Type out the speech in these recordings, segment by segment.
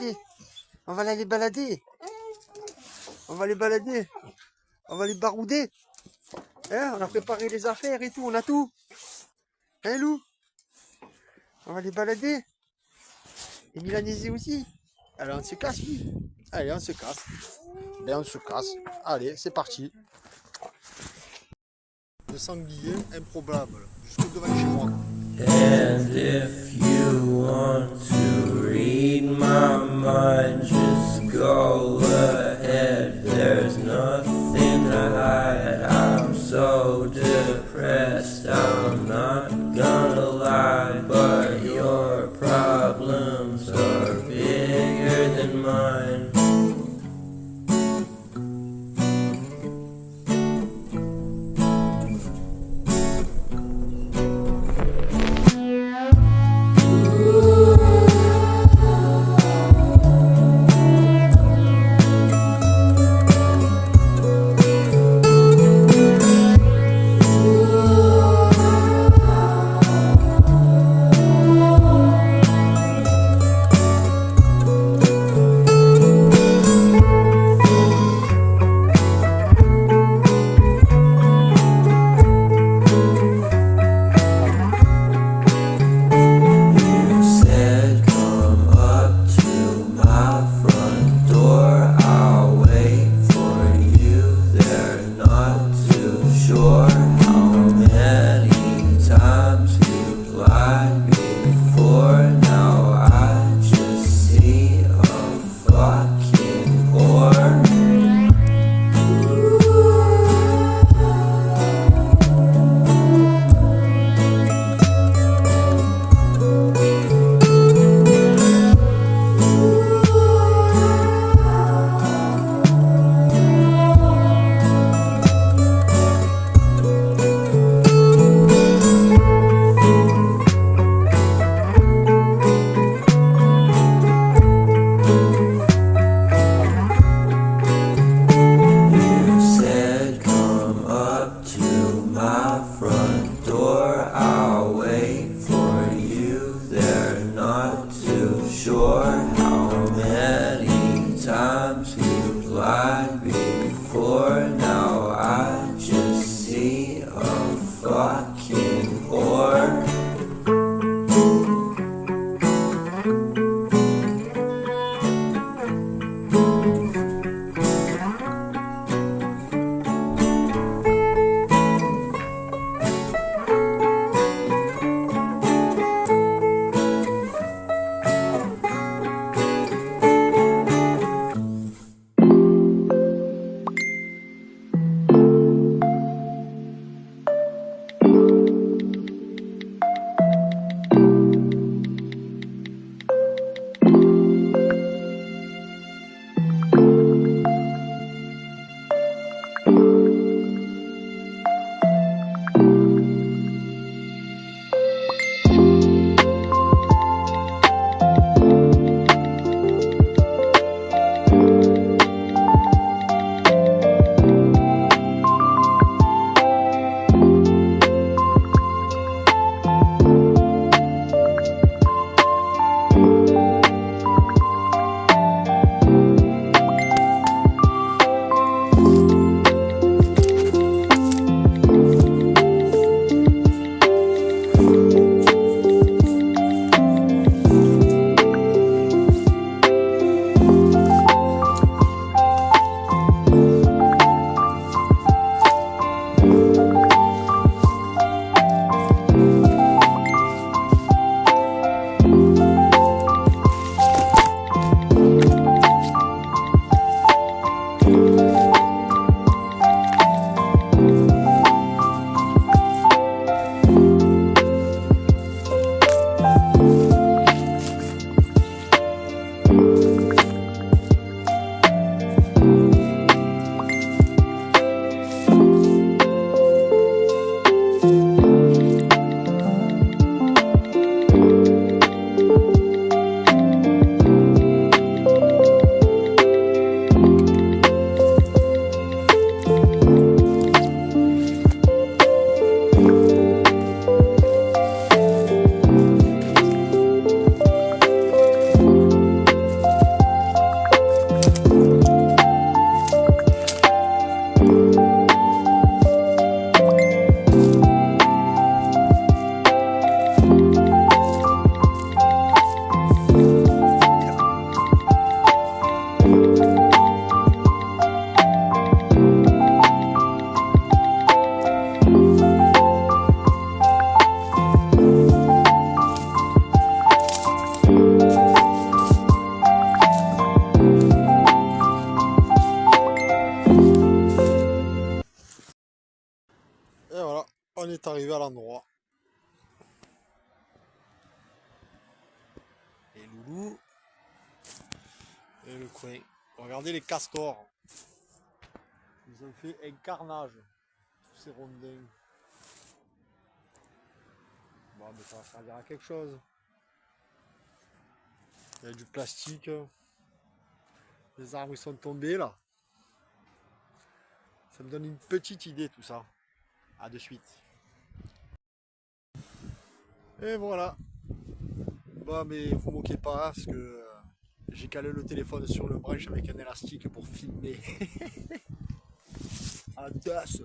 balader. On va aller balader. On va les balader. On va les barouder. Hein, on a préparé les affaires et tout, on a tout. Hein, Lou? On va les balader. Et Milanésie aussi. Allez, on se casse, oui. Allez, on se casse. Ben, on se casse. Allez, c'est parti. Le sanglier improbable. Jusque devant chez moi. And if you want to read my mind, just go ahead. There's nothing to hide. I'm so depressed, I'm not gonna lie. But your problems are bigger than mine. l'endroit. Et Loulou. Et le coin. Regardez les castors. Ils ont fait un carnage. Tous ces rondins. Bon, mais ça va servir à quelque chose. Il y a du plastique. Les arbres ils sont tombés là. Ça me donne une petite idée tout ça. À de suite. Et voilà. Bon mais vous moquez pas parce que j'ai calé le téléphone sur le branche avec un élastique pour filmer. À das.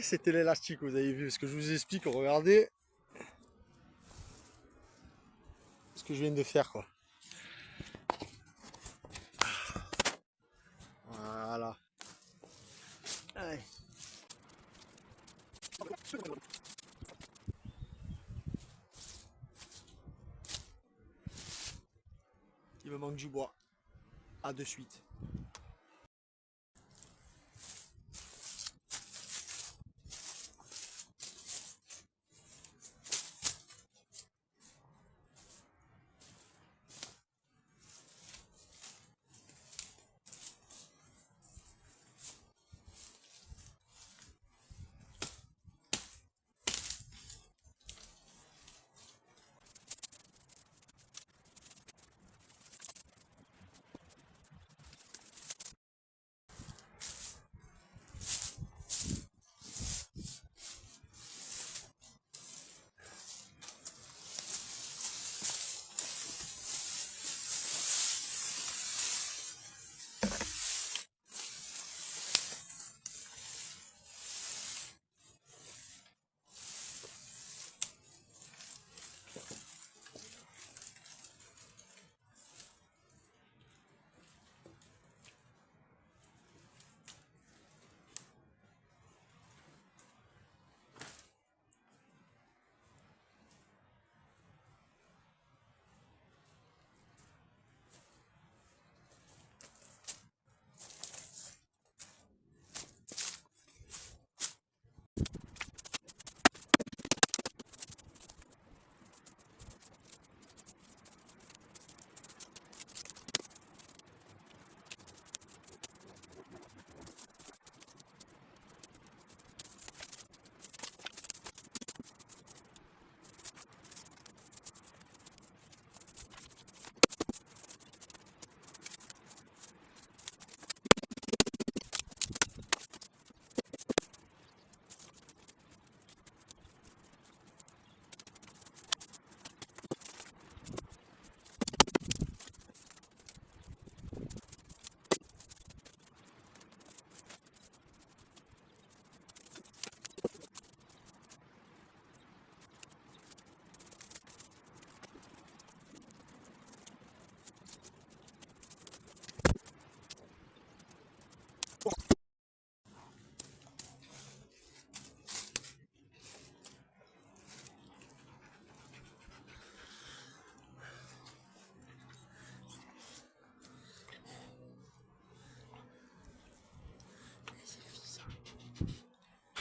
C'était l'élastique, vous avez vu ce que je vous explique, regardez ce que je viens de faire quoi. Voilà. Allez. Il me manque du bois. À de suite.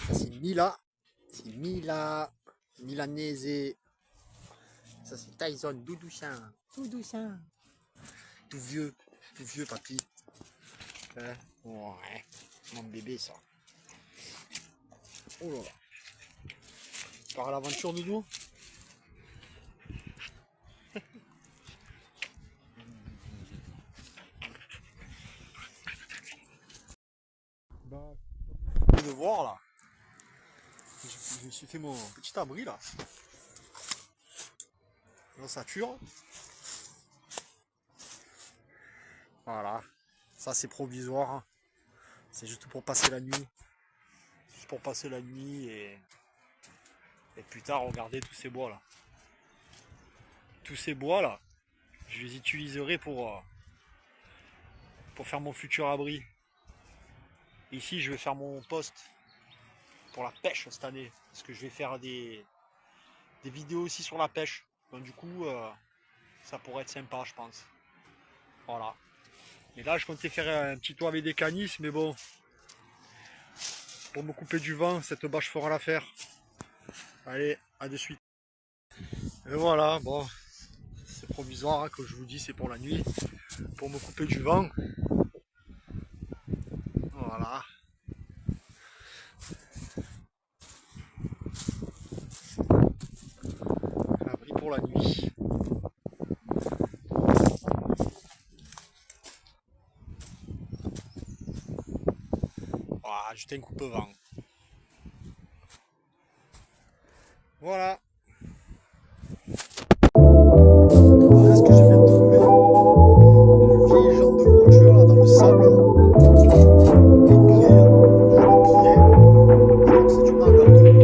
Ça c'est Mila. C'est Mila. Milanese. Ça c'est Tyson, Doudouchin. Doudouchin. Tout vieux papy. Ouais. Mon bébé ça. Oh là là. Tu pars à l'aventure Doudou. Bah, de voir là. Je me suis fait mon petit abri là. L'ossature. Voilà. Ça c'est provisoire. Hein. C'est juste pour passer la nuit. Juste pour passer la nuit et Et plus tard, regardez tous ces bois là. Tous ces bois là, je les utiliserai pour faire mon futur abri. Ici, je vais faire mon poste pour la pêche cette année. Parce que je vais faire des vidéos aussi sur la pêche. Donc du coup, ça pourrait être sympa, je pense. Voilà. Et là, je comptais faire un petit toit avec des canisses, mais bon, pour me couper du vent, cette bâche fera l'affaire. Allez, à de suite. Et voilà, bon, c'est provisoire, hein, comme je vous dis, c'est pour la nuit, pour me couper du vent. Voilà. Abri pour la nuit. Voilà, juste un coupe-vent. Voilà. Voilà ce que je viens de trouver. Une vieille jambe de voiture là dans le sable. Et une grille. Je l'ai pliée. Je crois que c'est du margarine.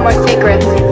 more secrets.